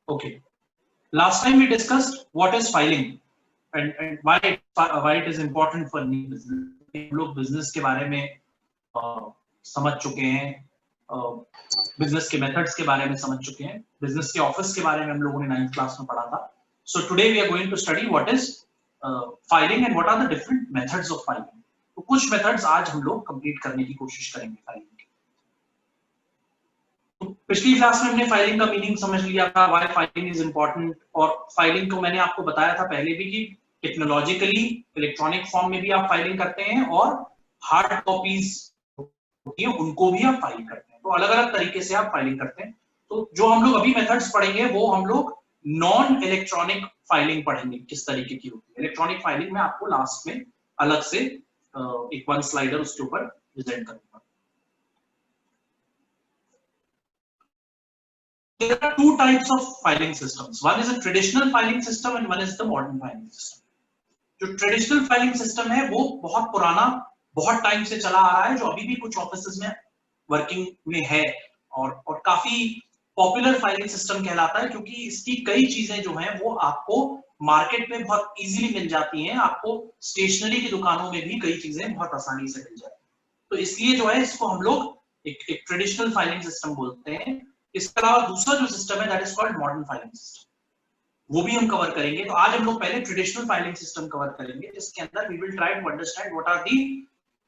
Okay. Last time we discussed what is filing and why it is important for new business. हम लोग business के बारे में समझ चुके हैं, business के methods के बारे में समझ चुके हैं, business के office के बारे में हम लोगों ने 9th class में पढ़ा था. So today we are going to study what is filing and what are the different methods of filing. तो कुछ methods आज हम लोग complete करने की कोशिश करेंगे filing की. तो पिछली क्लास में हमने फाइलिंग का मीनिंग समझ लिया था, व्हाई फाइलिंग इज इंपॉर्टेंट, और फाइलिंग को मैंने आपको बताया था पहले भी कि टेक्नोलॉजिकली इलेक्ट्रॉनिक फॉर्म में भी आप फाइलिंग करते हैं और हार्ड कॉपीज होती है उनको भी आप फाइल करते हैं. तो अलग अलग तरीके से आप फाइलिंग करते हैं. तो जो हम लोग अभी मेथड्स पढ़ेंगे वो हम लोग नॉन इलेक्ट्रॉनिक फाइलिंग पढ़ेंगे, किस तरीके की होती है. इलेक्ट्रॉनिक फाइलिंग में आपको लास्ट में अलग से एक वन स्लाइडर उसके ऊपर प्रेजेंट करूंगा. There are two types of filing systems. One is a traditional filing system and one is the modern filing system. जो traditional filing system है वो बहुत पुराना, बहुत टाइम से चला आ रहा है, जो अभी भी कुछ ऑफिसेज में वर्किंग में है और काफी पॉपुलर फाइलिंग सिस्टम कहलाता है, क्योंकि इसकी कई चीजें जो हैं वो आपको मार्केट में बहुत इजीली मिल जाती हैं. आपको स्टेशनरी की दुकानों में भी कई चीजें बहुत आसानी से मिल जाती हैं. तो इसलिए जो है इसको हम लोग एक ट्रेडिशनल फाइलिंग सिस्टम बोलते हैं. इसके अलावा दूसरा जो सिस्टम है that is called modern filing system, वो भी हम कवर करेंगे. तो आज हम लोग पहले ट्रेडिशनल फाइलिंग सिस्टम कवर करेंगे, जिसके अंदर we will try to understand what are the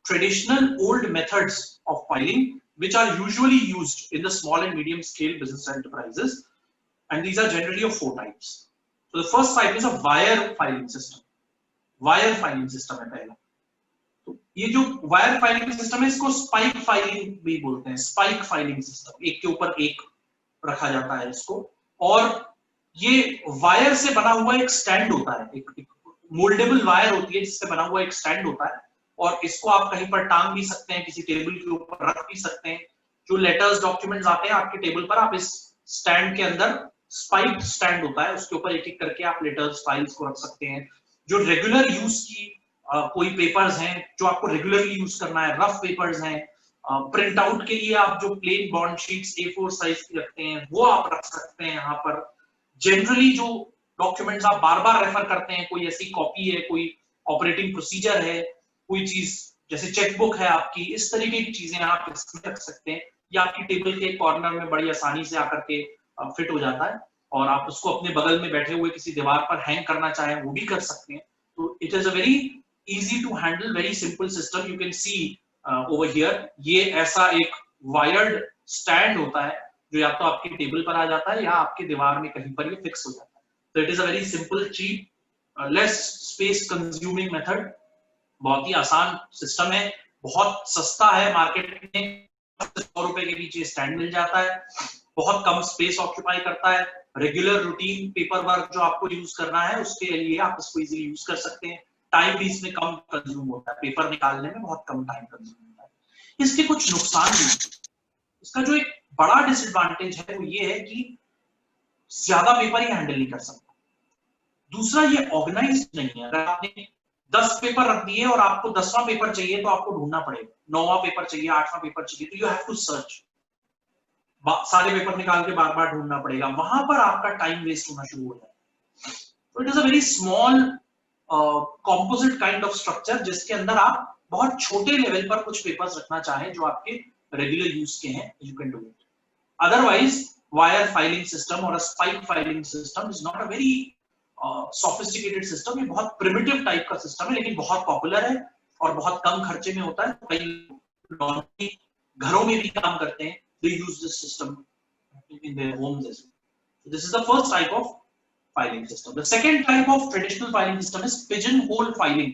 traditional old methods of filing which are usually used in the small and medium scale business enterprises, and these are generally of 4 types. So the first type is a wire filing system. Wire filing system है पहला. तो ये जो wire filing system है इसको spike filing भी बोलते हैं. स्पाइक फाइलिंग सिस्टम, एक के ऊपर एक रखा जाता है इसको, और ये वायर से बना हुआ एक स्टैंड होता है, एक मोल्डेबल वायर होती है जिससे बना हुआ एक स्टैंड होता है, और इसको आप कहीं पर टांग भी सकते हैं, किसी टेबल के ऊपर रख भी सकते हैं. जो लेटर्स डॉक्यूमेंट्स आते हैं आपके टेबल पर, आप इस स्टैंड के अंदर, स्पाइक स्टैंड होता है, उसके ऊपर एक एक करके आप लेटर्स फाइल्स को रख सकते हैं. जो रेगुलर यूज की कोई पेपर्स हैं जो आपको रेगुलरली यूज करना है, रफ पेपर्स हैं, प्रिंट आउट के लिए आप जो plane bond sheets A4 size की रखते हैं वो आप रख सकते हैं यहाँ पर. जनरली जो डॉक्यूमेंट्स आप बार बार रेफर करते हैं, कोई ऐसी कॉपी है, कोई ऑपरेटिंग प्रोसीजर है, कोई चीज जैसे चेकबुक है आपकी, इस तरीके की चीजें आप इसमें रख सकते हैं. या आपकी टेबल के कॉर्नर में बड़ी आसानी से आकर के फिट हो जाता है, और आप उसको अपने बगल में बैठे हुए किसी दीवार पर हैंग करना चाहें वो भी कर सकते हैं. तो it is a very easy to handle, very simple system. You can see over here, ये ऐसा एक वायर्ड स्टैंड होता है जो या तो आपके टेबल पर आ जाता है या आपके दीवार में कहीं पर ये फिक्स हो जाता है. तो it is a very simple, cheap, less space consuming method. बहुत ही आसान सिस्टम है, बहुत सस्ता है. मार्केट में 100 रुपए के बीच ये स्टैंड मिल जाता है, बहुत कम स्पेस ऑक्यूपाई करता है. रेगुलर रूटीन पेपर वर्क जो आपको यूज करना है उसके लिए आप इसको इजीली यूज कर सकते हैं. टाइम भी इसमें कम कंज्यूम होता है, पेपर निकालने में बहुत कम टाइम कंज्यूम होता है. इसके कुछ नुकसान भी. इसका जो एक बड़ा डिसएडवांटेज है वो ये है कि ज्यादा पेपर ही हैंडल नहीं कर सकता. दूसरा, ये ऑर्गेनाइज्ड नहीं है. अगर आपने 10 पेपर रख दिए और आपको 10वां पेपर चाहिए तो आपको ढूंढना पड़ेगा, 9वां पेपर चाहिए, 8वां पेपर चाहिए, तो यू हैव टू सर्च. सारे पेपर निकाल के बार बार ढूंढना पड़ेगा, वहां पर आपका टाइम वेस्ट होना शुरू हो जाएगा. तो it is a very small composite kind of structure, जिसके अंदर आप बहुत छोटे लेवल पर कुछ पेपर्स रखना चाहें जो आपके रेगुलर यूज के हैं, you can do it. Otherwise wire filing system और spike filing system is not a very sophisticated system. ये बहुत प्रिमिटिव टाइप का सिस्टम है, लेकिन बहुत पॉपुलर है और बहुत कम खर्चे में होता है. कई घरों में भी काम करते हैं. They use this system in their homes as well. So this is the first type of filing system. The second type of traditional filing system is pigeonhole filing.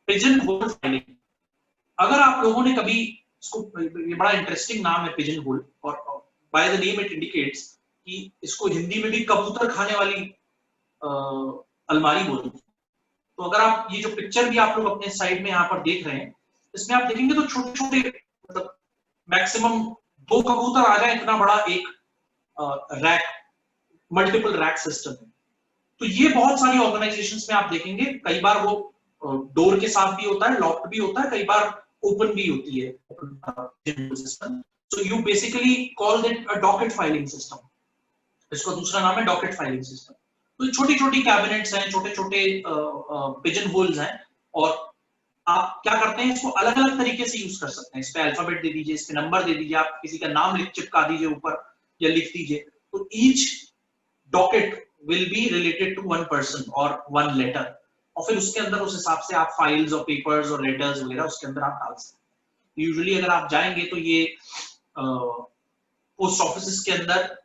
Pigeonhole filing. अगर आप लोगों ने कभी इसको, ये बड़ा इंटरेस्टिंग नाम है pigeonhole, और by the name it indicates कि इसको हिंदी में भी कबूतर खाने वाली अलमारी बोलते हैं. तो अगर आप ये जो पिक्चर भी आप लोग अपने साइड में यहाँ पर देख रहे हैं, इसमें आप देखेंगे तो छोटे छोटे, मतलब मैक्सिमम 2 कबूतर आ जाए इतना बड़ा एक रैक, मल्टीपल रैक सिस्टम है. तो ये बहुत सारी ऑर्गेनाइजेशंस में आप देखेंगे, कई बार वो डोर के साथ भी होता है, लॉक्ड भी होता है, कई बार ओपन भी होती है system. So you basically call it a docket filing system. इसका दूसरा नाम है डॉकेट फाइलिंग सिस्टम। तो छोटी छोटी कैबिनेट्स हैं, छोटे छोटे पिजन होल्स हैं, और आप क्या करते हैं, इसको अलग अलग तरीके से यूज कर सकते हैं। इस पे अल्फाबेट दे दीजिए, इस पे नंबर दे दीजिए, आप किसी का नाम चिपका दीजिए ऊपर या लिख दीजिए, तो each docket will be related to one person और वन लेटर, और फिर उसके अंदर उस हिसाब से आप फाइल्स और पेपर्स और लेटर्स वगैरह उसके अंदर आप डाल सकते हैं। यूजुअली अगर आप जाएंगे तो ये पोस्ट ऑफिस के अंदर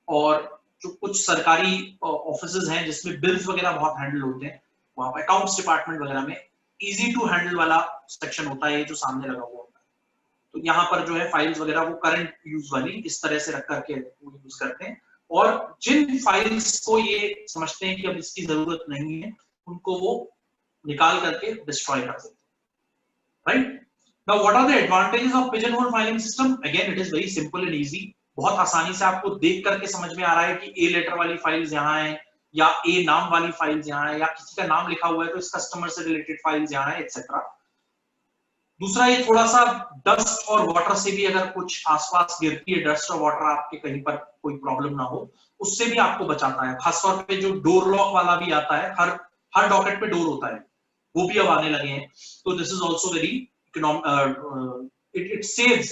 और जो कुछ सरकारी ऑफिसेज हैं जिसमें बिल्स वगैरह बहुत हैंडल होते हैं, वहां पर अकाउंट्स डिपार्टमेंट वगैरह में इजी टू हैंडल वाला सेक्शन होता है जो सामने लगा हुआ होता है। तो यहाँ पर जो है फाइल्स वगैरह वो करंट यूज वाली इस तरह से रख करके यूज करते हैं, और जिन फाइल्स को ये समझते हैं कि अब इसकी जरूरत नहीं है, उनको वो निकाल करके डिस्ट्रॉय कर देते हैं, right? Now what are the advantages of pigeonhole filing system? Again it is very simple and easy. बहुत आसानी से आपको देख करके समझ में आ रहा है कि ए लेटर वाली फाइल्स यहाँ है, या ए नाम वाली फाइल्स यहाँ है, या किसी का नाम लिखा हुआ है तो इस कस्टमर से रिलेटेड फाइल्स यहाँ है, एटसेट्रा। दूसरा, ये थोड़ा सा डस्ट और वाटर से भी अगर कुछ आसपास गिरती है, डस्ट और वाटर आपके कहीं पर कोई प्रॉब्लम ना हो, उससे भी आपको बचाता है। खासतौर पे जो डोर लॉक वाला भी आता है, हर डॉकेट पे डोर होता है, वो भी अब आने लगे हैं, तो this is also very it saves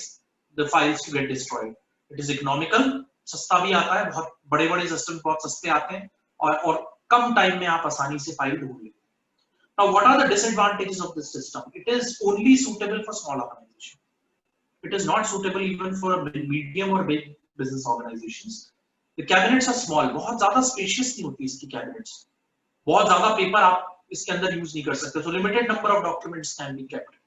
the files to get destroyed. It is economical, सस्ता भी आता है, बहुत बड़े बड़े सिस्टम बहुत सस्ते आते हैं, और कम टाइम में आप आसानी से फाइल ढूंढ लेते हैं। Now, what are the disadvantages of this system? It is only suitable for small organizations. It is not suitable even for medium or big business organizations. The cabinets are small. बहुत ज़्यादा spacious नहीं होती इसकी cabinets. बहुत ज़्यादा paper आप इसके अंदर use नहीं कर सकते. So limited number of documents can be kept.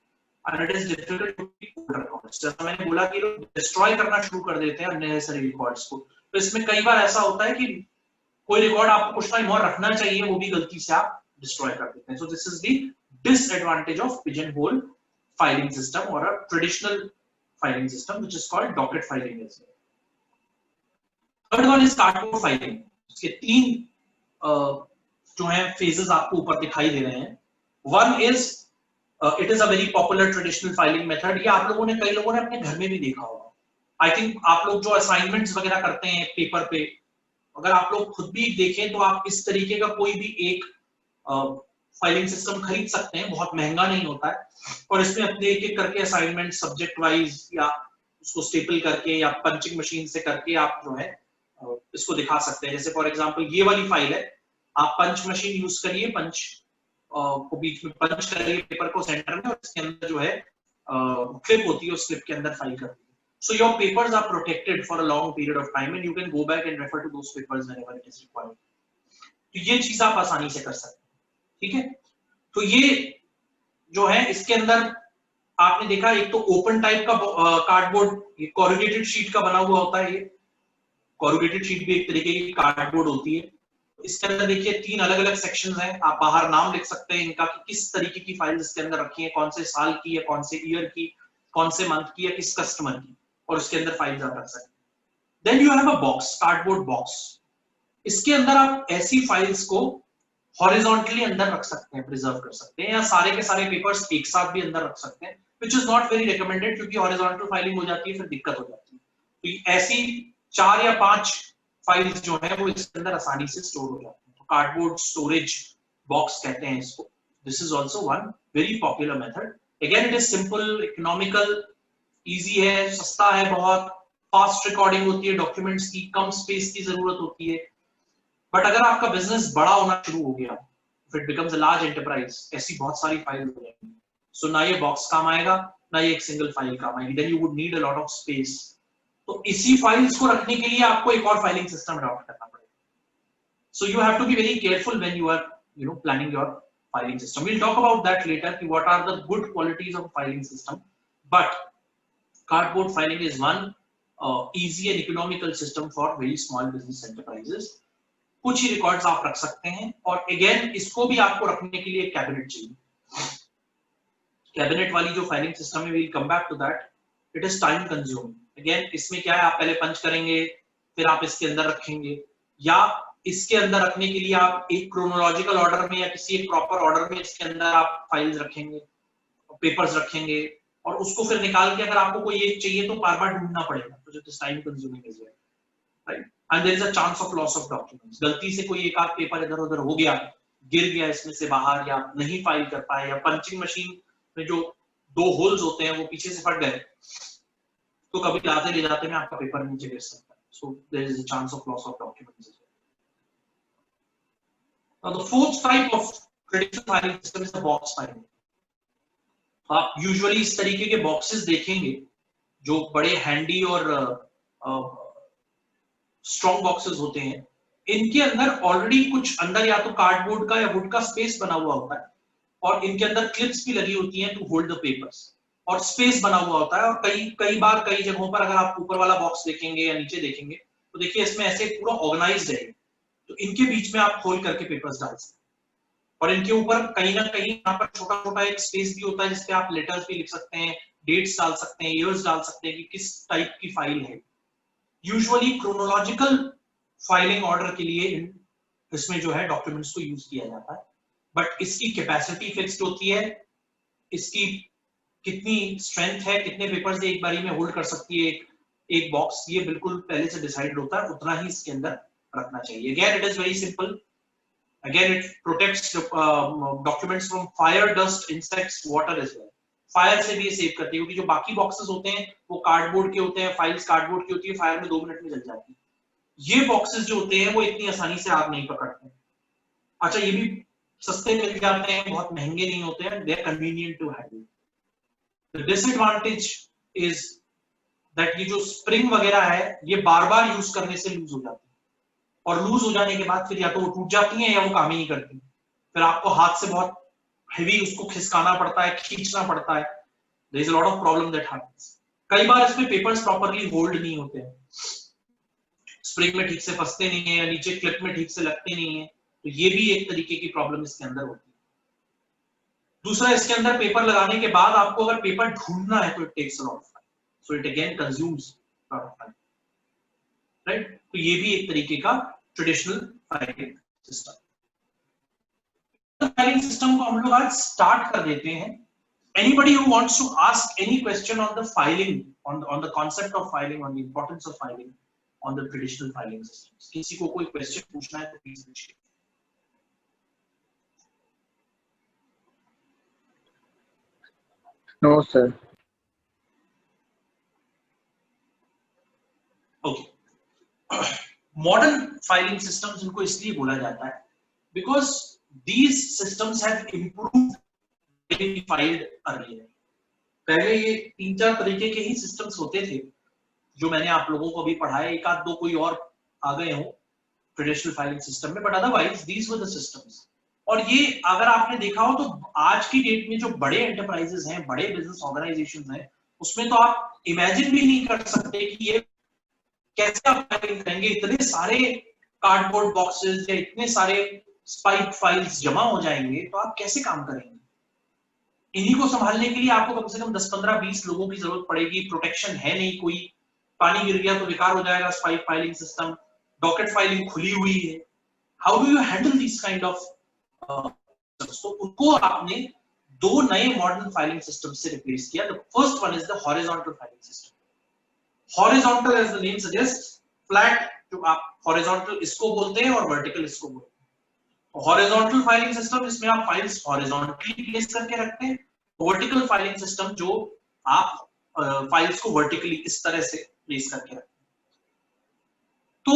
And it is difficult to keep older records. जैसा मैंने बोला कि लोग destroy करना शुरू कर देते हैं unnecessary records को. तो इसमें कई बार ऐसा होता है कि कोई record आपको कुछ टाइम और रखना चाहिए, वो भी गलती से आप destroy कर देते हैं. So this is the disadvantage of pigeonhole filing system or a traditional filing system which is called docket filing as well. Third one is cardboard filing. इसके तीन जो हैं phases आपको ऊपर दिखाई दे रहे हैं. One is it is a very popular traditional filing method. ये आप लोगों ने, कई लोगों ने अपने घर में भी देखा होगा. I think आप लोग जो assignments वगैरह करते हैं पेपर पे, अगर आप लोग खुद भी देखें तो आप इस तरीके का कोई भी एक फाइलिंग सिस्टम खरीद सकते हैं, बहुत महंगा नहीं होता है, और इसमें अपने एक एक करके असाइनमेंट सब्जेक्ट वाइज या उसको स्टेपल करके या पंचिंग मशीन से करके आप जो है इसको दिखा सकते हैं। जैसे फॉर एग्जांपल ये वाली फाइल है, आप पंच मशीन यूज करिए, पंच को बीच में पंच करिए पेपर को सेंटर में, और इसके अंदर जो है क्लिप होती है, उस क्लिप के अंदर फाइल कर दीजिए। So your papers are protected for a long period of time and you can go back and refer to those papers whenever it is required. तो ये चीज आप आसानी से कर सकते हैं, ठीक है? तो ये जो है इसके अंदर आपने देखा, एक तो ओपन टाइप का कार्डबोर्ड, ये कोरुगेटेड शीट का बना हुआ होता है। ये कोरुगेटेड शीट भी एक तरीके की कार्डबोर्ड होती है। इसके अंदर देखिए तीन अलग अलग सेक्शंस हैं, आप बाहर नाम लिख सकते हैं इनका कि किस तरीके की फाइल इसके अंदर रखी है, कौन से साल की है, कौन से ईयर की, कौन से मंथ की है, किस कस्टमर की, और उसके अंदर फाइल्स आप रख सकते हैं। Then you have a box, cardboard box. इसके अंदर आप ऐसी फाइल्स को हॉरिजॉन्टली अंदर रख सकते हैं, प्रिजर्व कर सकते हैं, या सारे के सारे पेपर्स एक साथ भी अंदर रख सकते हैं, which is not very recommended, क्योंकि हॉरिजॉन्टल फाइलिंग हो जाती है, फिर दिक्कत हो जाती है। तो ऐसी 4 या 5 फाइल्स जो है वो इसके अंदर आसानी से स्टोर हो जाती है, तो कार्डबोर्ड स्टोरेज बॉक्स कहते हैं इसको। This is also one very popular method. Again it is simple, economical, easy है, सस्ता है बहुत, फास्ट रिकॉर्डिंग होती है डॉक्यूमेंट्स की, कम स्पेस की जरूरत होती है। बट अगर आपका बिजनेस बड़ा होना शुरू हो गया, if it becomes a large enterprise, ऐसी बहुत सारी फाइल हो जाएंगी, सो ना ये बॉक्स काम आएगा, ना ये एक सिंगल फाइल काम आएगी, then you would need a lot of space. तो इसी फाइल्स को रखने के लिए आपको एक और फाइलिंग सिस्टम अडॉप्ट करना पड़ेगा। So you have to be very careful when you are planning your filing system. We'll talk about that later कि what are the good qualities of filing system, but cardboard filing is one easy and economical system for very small business enterprises. कुछ ही records आप रख सकते हैं, और again इसको भी आपको रखने के लिए एक कैबिनेट चाहिए। कैबिनेट वाली जो फाइलिंग सिस्टम है, we'll come back to that. It is time consuming. Again इसमें क्या है, आप पहले पंच करेंगे, फिर आप इसके अंदर रखेंगे, या इसके अंदर रखने के लिए आप एक क्रोनोलॉजिकल ऑर्डर में या किसी एक प्रॉपर ऑर्डर में इसके अंदर आप फाइल्स रखेंगे, पेपर्स रखेंगे, और उसको फिर निकाल के अगर आपको कोई एक चाहिए तो बार बार ढूंढना पड़ेगा, तो जो time consuming is, right? And there is a chance of loss of documents. गलती से कोई एक आध पेपर इधर उधर हो गया, गिर गया इसमें से बाहर, या नहीं फाइल कर पाए, या पंचिंग मशीन में जो 2 होल्स होते हैं वो पीछे से फट गए, तो कभी लाते ले जाते में आपका पेपर नीचे गिर सकता है। So there is a chance of loss of documents. Now the fourth type of traditional filing system is the box filing. आप यूजुअली इस तरीके के बॉक्सेस देखेंगे जो बड़े हैंडी और स्ट्रॉन्ग बॉक्सेस होते हैं। इनके अंदर ऑलरेडी कुछ अंदर या तो कार्डबोर्ड का या वुड का स्पेस बना हुआ होता है, और इनके अंदर क्लिप्स भी लगी होती हैं टू होल्ड द पेपर्स, और स्पेस बना हुआ होता है। और कई बार कई जगहों पर अगर आप ऊपर वाला बॉक्स देखेंगे या नीचे देखेंगे तो देखिए इसमें ऐसे पूरा ऑर्गेनाइज्ड है, तो इनके बीच में आप खोल करके पेपर्स डाल सकते हैं। और इनके ऊपर कहीं ना कहीं यहाँ पर छोटा छोटा एक स्पेस भी होता है जिसपे आप लेटर्स भी लिख सकते हैं, डेट्स डाल सकते हैं, ईयर्स डाल सकते हैं कि किस टाइप की फाइल है। यूजुअली क्रोनोलॉजिकल फाइलिंग ऑर्डर के लिए इसमें जो है डॉक्यूमेंट्स को यूज किया जाता है, बट इसकी कैपेसिटी फिक्स्ड होती है, इसकी कितनी स्ट्रेंथ है, कितने पेपर्स एक बारी में होल्ड कर सकती है एक बॉक्स, ये बिल्कुल पहले से डिसाइड होता है, उतना ही इसके अंदर रखना चाहिए। Again it is very simple, again it protects documents from fire, dust, insects, water as well. Fire से भी ये सेव करती है, क्योंकि जो बाकी बॉक्सेस होते हैं वो कार्डबोर्ड के होते हैं, फाइल्स कार्डबोर्ड की होती है, फायर में 2 मिनट में जल जाती है। ये बॉक्सेस जो होते हैं वो इतनी आसानी से आग नहीं पकड़ते। अच्छा, ये भी सस्ते मिल जाते हैं, बहुत महंगे नहीं होते हैं, they are convenient to handle. The disadvantage is that ये जो स्प्रिंग वगैरह है ये बार-बार यूज करने से लूज हो जाती है, और लूज हो जाने के बाद फिर या तो वो टूट जाती हैं या वो काम ही नहीं करती, फिर आपको हाथ से बहुत हेवी उसको खिसकाना पड़ता है, खींचना पड़ता है। There is a lot of problem that happens. कई बार इसमें पेपर्स प्रॉपर्ली होल्ड नहीं होते हैं, स्प्रिंग में ठीक से फंसते नहीं है, या नीचे क्लिप में ठीक से लगते नहीं है, तो ये भी एक तरीके की प्रॉब्लम इसके अंदर होती है। दूसरा, इसके अंदर पेपर लगाने के बाद आपको अगर पेपर ढूंढना है तो it takes a lot of time, so it again consumes lot of time, right. तो ये भी एक तरीके का traditional filing system. Filing system को हम लोग आज स्टार्ट कर देते हैं। Anybody who wants to ask any question on the filing, on the concept of filing, on the importance of filing, on the traditional filing systems, किसी को कोई क्वेश्चन पूछना है तो प्लीज पूछिए। No sir. Okay. Modern filing systems इनको इसलिए बोला जाता है because these systems have improved getting filed earlier. पहले ये 3-4 तरीके के ही सिस्टम्स होते थे जो मैंने आप लोगों को अभी पढ़ाया, एक आध दो कोई और आ गए हो ट्रेडिशनल फाइलिंग सिस्टम में, but otherwise these were the systems. और ये अगर आपने देखा हो तो आज की डेट में जो बड़े एंटरप्राइजेस हैं, बड़े बिजनेस ऑर्गेनाइजेशंस हैं, उसमें तो आप इमेजिन भी नहीं कर सकते कि ये कैसे आप फाइलिंग करेंगे। इतने सारे कार्डबोर्ड बॉक्सेस या इतने सारे स्पाइक फाइल्स जमा हो जाएंगे, तो आप कैसे काम करेंगे। इन्हीं को संभालने के लिए आपको कम से कम 10-15-20 लोगों की जरूरत पड़ेगी। प्रोटेक्शन है नहीं, कोई पानी गिर गया तो बेकार हो जाएगा spike filing system, docket filing खुली हुई है। How do you handle this kind of, तो उनको आपने 2 नए मॉडर्न फाइलिंग सिस्टम से रिप्लेस किया। The first one is the horizontal filing system. Horizontal as the name suggest, flat, जो आप हॉरिजॉन्टल इसको बोलते हैं और वर्टिकल इसको बोलते हैं। हॉरिजॉन्टल फाइलिंग सिस्टम, इसमें आप फाइल्स हॉरिजॉन्टली प्लेस करके रखते हैं। वर्टिकल फाइलिंग सिस्टम, जो आप फाइल्स को वर्टिकली इस तरह से प्लेस करके रखते हैं। तो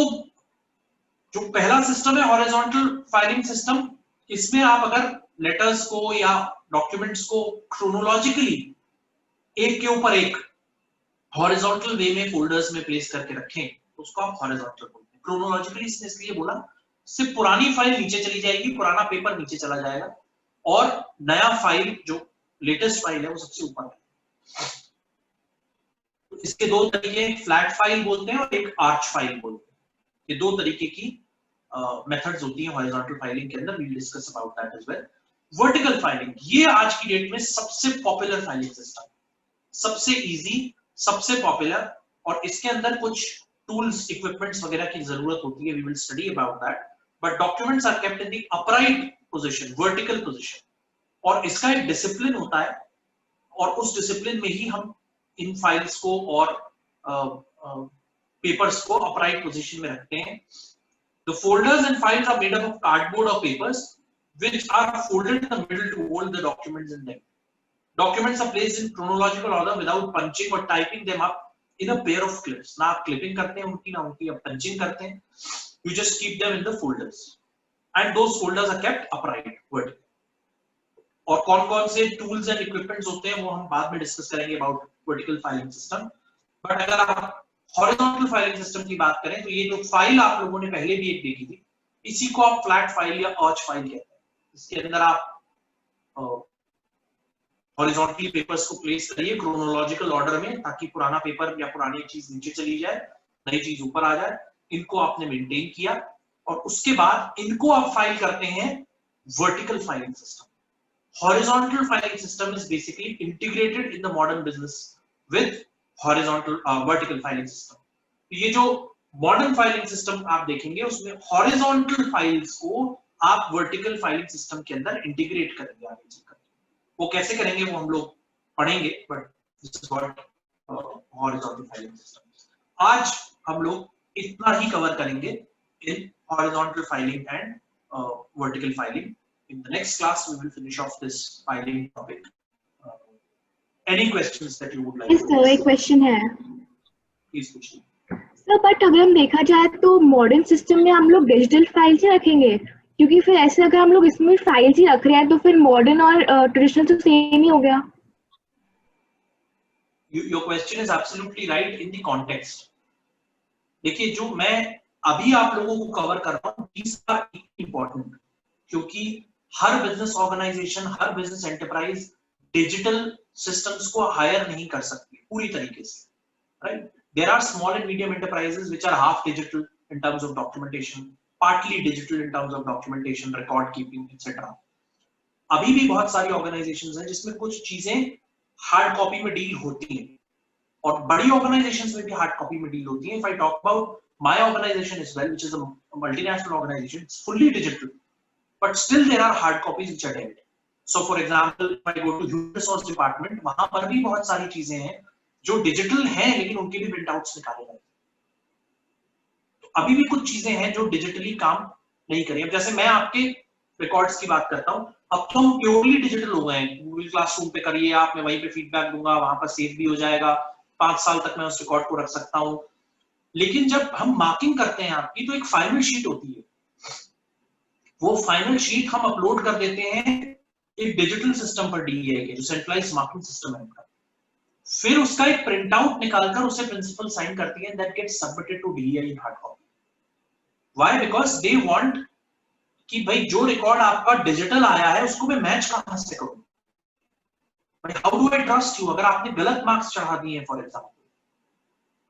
जो पहला सिस्टम है हॉरिजॉन्टल फाइलिंग सिस्टम, इसमें आप अगर लेटर्स को या डॉक्यूमेंट्स को क्रोनोलॉजिकली एक के ऊपर एक हॉरिजॉन्टल वे में फोल्डर्स में प्लेस करके रखें तो उसको आप हॉरिजॉन्टल बोलते हैं। क्रोनोलॉजिकली इसलिए बोला, सिर्फ पुरानी फाइल नीचे चली जाएगी, पुराना पेपर नीचे चला जाएगा, और नया फाइल जो लेटेस्ट फाइल है वो सबसे ऊपर है। तो इसके 2 तरीके, फ्लैट फाइल बोलते हैं और एक आर्च फाइल बोलते हैं। ये 2 तरीके की मेथड्स होती हैं हॉरिजॉन्टल फाइलिंग के अंदर। We will discuss about that as well. Vertical filing, ये आज की डेट में सबसे पॉपुलर फाइलिंग सिस्टम, सबसे इजी, सबसे पॉपुलर, और इसके अंदर कुछ टूल्स, इक्विपमेंट्स वगैरह की जरूरत होती है। We will study about that, but documents are kept in the upright position, vertical position, और इसका एक डिसिप्लिन होता है, और उस डिसिप्लिन में ही हम इन फाइल्स को और पेपर्स को अपराइट पोजीशन में रखते हैं। The folders and files are made up of cardboard or papers which are folded in the middle to hold the documents in them. Documents are placed in chronological order without punching or typing them up in a pair of clips. ना आप clipping करते हैं उनकी, ना उनकी आप punching करते हैं. You just keep them in the folders, and those folders are kept upright, vertical. और कौन-कौन से tools and equipments होते हैं वो हम बाद में discuss करेंगे about vertical filing system. But अगर आप horizontal filing system की बात करें तो ये जो फाइल आप लोगों ने पहले भी एक देखी थी, इसी को आप फ्लैट फाइल या आर्च फाइल कहते हैं. इसके अंदर आप हॉरिजॉन्टली पेपर्स को प्लेस करिए क्रोनोलॉजिकल ऑर्डर में, ताकि पुराना पेपर या पुरानी चीज नीचे चली जाए, नई चीज ऊपर आ जाए. इनको आपने मेंटेन किया और उसके बाद इनको आप फाइल करते हैं vertical filing system. Horizontal filing system is basically integrated in the modern business with horizontal vertical filing system. ये जो मॉडर्न फाइलिंग सिस्टम आप देखेंगे उसमें हॉरिजॉन्टल फाइल्स को आप वर्टिकल फाइलिंग सिस्टम के अंदर इंटीग्रेट करेंगे. आगे चलकर वो कैसे करेंगे वो हम लोग पढ़ेंगे, but this is what horizontal filing system. आज हम लोग इतना ही कवर करेंगे in horizontal filing and vertical filing. In the next class we will finish off this filing topic. Any questions that you would like? Yes sir, एक question है. Please पूछिए. Sir but अगर हम देखा जाए तो मॉडर्न सिस्टम में हम लोग डिजिटल फाइल्स ही रखेंगे, क्योंकि फिर ऐसे अगर हम लोग इसमें फाइल्स ही रख रहे हैं तो फिर मॉडर्न और ट्रेडिशनल तो सेम ही हो गया. Your question is absolutely right in the context. देखिए जो मैं अभी आप लोगों को कवर कर रहा हूँ these are important, क्योंकि हर बिजनेस ऑर्गेनाइजेशन, हर बिजनेस एंटरप्राइज डिजिटल सिस्टम्स को हायर नहीं कर सकती पूरी तरीके से, right? There are small and medium enterprises which are half digital in terms of documentation, partly digital in terms of documentation, record keeping etcetera. अभी भी बहुत सारी ऑर्गेनाइजेशंस हैं जिसमें कुछ चीजें हार्ड कॉपी में डील होती हैं और बड़ी ऑर्गेनाइजेशंस में भी हार्ड कॉपी में डील होती हैं. If I talk about my organisation as well, which is a multinational organisation, it's fully digital, but still there are hard copies which are dead. So for example, if I go to human resource department, वहां पर भी बहुत सारी चीजें हैं जो digital हैं लेकिन उनके भी प्रिंट आउट्स निकाले गए. तो अभी भी कुछ चीजें हैं जो डिजिटली काम नहीं करें. अब जैसे मैं आपके रिकॉर्ड्स की बात करता हूं, अब तो हम प्योरली डिजिटल हो गए हैं. गूगल क्लासरूम पे करिए आप, मैं वहीं पे फीडबैक दूंगा, वहां पर सेव भी हो जाएगा, 5 साल तक मैं उस रिकॉर्ड को रख सकता हूं. लेकिन जब हम मार्किंग करते हैं आपकी, तो एक फाइनल शीट होती है. वो फाइनल शीट हम अपलोड कर देते हैं एक डिजिटल सिस्टम पर, डीईआई के जो सेंट्रलाइज्ड मार्किंग सिस्टम है उनका. फिर उसका एक प्रिंट आउट निकालकर उसे प्रिंसिपल साइन करती है, that gets submitted to DEI in hard copy. Why? Because they want कि भाई जो रिकॉर्ड आपका डिजिटल आया है उसको मैं मैच कहां से करूं. भाई how do I trust you? अगर आपने गलत मार्क्स चढ़ा दिए हैं फॉर एग्जांपल,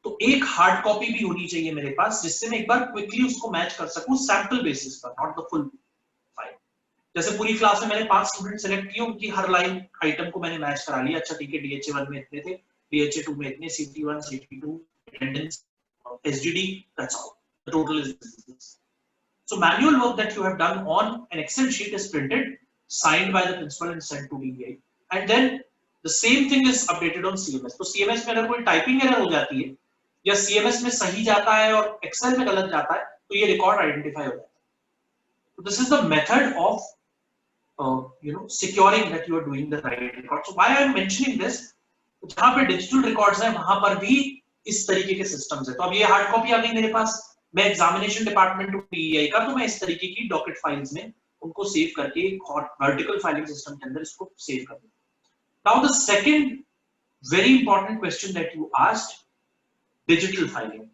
तो एक हार्ड कॉपी भी होनी चाहिए मेरे पास जिससे मैं एक बार क्विकली उसको मैच कर सकूं सैंपल बेसिस पर, नॉट द फुल फाइल. जैसे पूरी क्लास में मैंने 5 स्टूडेंट सेलेक्ट किए, उनकी हर लाइन आइटम को मैंने मैच करा लिया. अच्छा ठीक है, डीएचए 1 में इतने थे, डीएचए 2 में इतने, सीटी 1, सीटी 2, attendance, SDD, that's all. The total is this. So manual work that you have done on an Excel sheet is printed, signed by the principal and sent to DEI, and then the same thing is updated on CMS. तो CMS में अगर कोई typing error हो जाती है या CMS में सही जाता है और Excel में गलत जाता है, तो ये रिकॉर्ड आइडेंटिफाई हो जाता है. So this is the method of securing that you are doing the right record. So why I am mentioning this? जहाँ पे डिजिटल रिकॉर्ड्स हैं वहां पर भी इस तरीके के सिस्टम्स है. तो अब ये हार्ड कॉपी आ गई मेरे पास, मैं एग्जामिनेशन डिपार्टमेंट ऑफ डीईआई का, तो मैं इस तरीके की डॉकेट फाइल्स में उनको सेव करके वर्टिकल फाइलिंग सिस्टम के अंदर इसको सेव कर दूंगा. Now the second very important question that you asked, digital filing.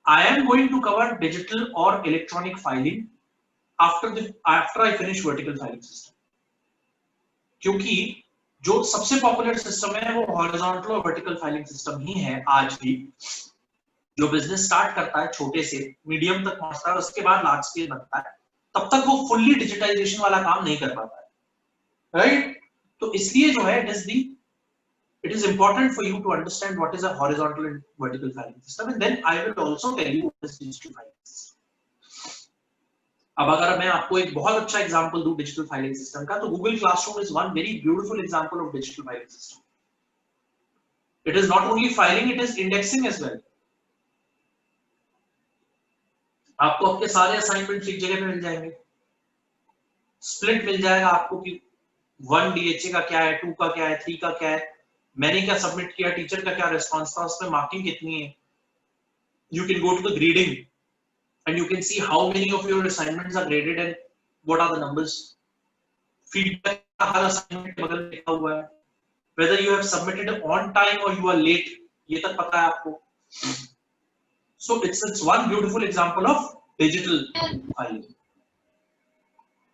I am going to cover digital और electronic filing after I finish vertical filing system, क्योंकि जो सबसे पॉपुलर सिस्टम है वो हॉरिजॉन्टल और वर्टिकल फाइलिंग सिस्टम ही है. आज भी जो बिजनेस स्टार्ट करता है छोटे से मीडियम तक पहुंचता है, उसके बाद लार्ज स्केल बनता है, तब तक वो फुल्ली डिजिटाइजेशन वाला काम नहीं कर पाता है, राइट? तो इसलिए जो है it is important for you to understand what is a horizontal and vertical filing system, and then I will also tell you what is digital filing system. अब अगर मैं आपको एक बहुत अच्छा एग्जांपल दूं डिजिटल फाइलिंग सिस्टम का, तो Google Classroom is one very beautiful example of digital filing system. It is not only filing, it is indexing as well. आपको आपके सारे असाइनमेंट एक जगह पे मिल जाएंगे, स्प्लिट मिल जाएगा आपको कि 1 DHA का क्या है, 2 का क्या है, 3 का क्या है, मैंने क्या सबमिट किया, टीचर का क्या रिस्पॉन्स था, उसमें मार्किंग कितनी है. You can go to the grading and you can see how many of your assignments are graded and what are the numbers. Feedback her assignment के बगल में लिखा हुआ है. Whether you have submitted on time or you are late, ये तक पता है आपको. So it's one beautiful example of digital filing.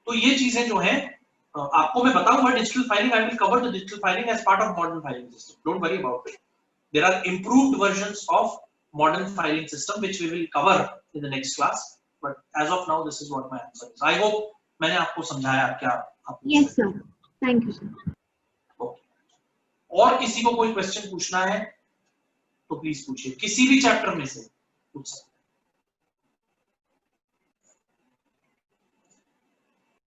तो ये चीजें जो हैं आपको मैं बताऊंगा digital filing. I will cover the digital filing as part of modern filing system. Don't worry about it. There are improved versions of modern filing system which we will cover in the next class. But as of now, this is what my answer is. I hope मैंने आपको समझाया क्या आप. Yes sir. Thank you sir. Okay. और किसी को कोई question पूछना है तो प्लीज पूछिए, किसी भी चैप्टर में से पूछ सकते हैं.